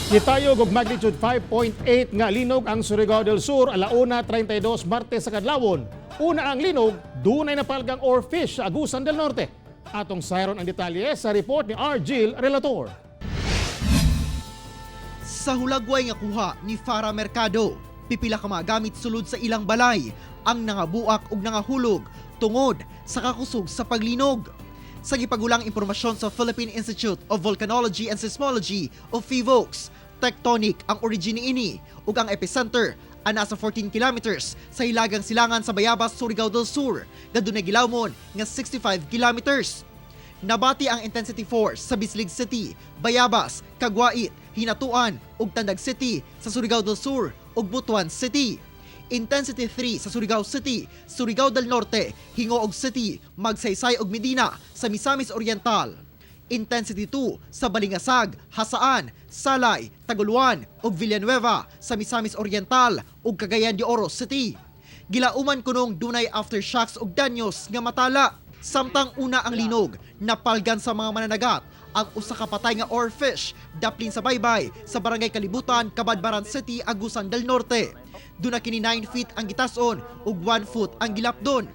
Gitayog og magnitude 5.8 nga linog ang Surigao del Sur alauna 32 Martes sa kadlawon. Una ang linog, dunay napalgang ore fish sa Agusan del Norte. Atong sayron ang detalye sa report ni R. Gil Relator. Sa hulagway nga kuha ni Farah Mercado, pipila ka magamit sulod sa ilang balay ang nangabuak ug nangahulog tungod sa kakusog sa paglinog. Sa gipagulang impormasyon sa Philippine Institute of Volcanology and Seismology o PHIVOLCS, tectonic ang origin niini ug ang epicenter ana sa 14 kilometers sa hilagang silangan sa Bayabas, Surigao del Sur, gadunay gilawmon nga 65 kilometers. Nabati ang intensity force sa Bislig City, Bayabas, Caguait, Hinatuan ug Tandag City sa Surigao del Sur ug Butuan City. Intensity 3 sa Surigao City, Surigao del Norte, Hingoog City, Magsaysay ug Medina sa Misamis Oriental. Intensity 2 sa Balingasag, Hasaan, Salay, Taguluan ug Villanueva sa Misamis Oriental ug Cagayan de Oro City. Gilauman kunong dunay aftershocks ug danyos nga matala. Samtang una ang linog, napalgan sa mga mananagat ang usa ka patay nga ore fish daplin sa baybay sa Barangay Kalibutan, Cabadbaran City, Agusan del Norte. Duna kini 9 feet ang gitason ug 1 foot ang gilapdon.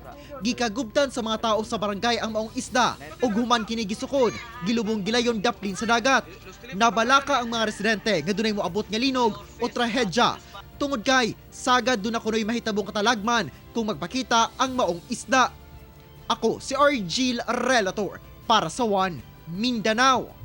Gikagubtan sa mga tao sa barangay ang maong isda ug human kini gisukod, gilubong gilayon daplin sa dagat. Nabalaka ang mga residente nga dunay moabot nga linog o trahedya. Tungod kay sagad duna kunoy mahitabong katalagman kung magpakita ang maong isda. Ako si R. Gil Relator para sa One Mindanao.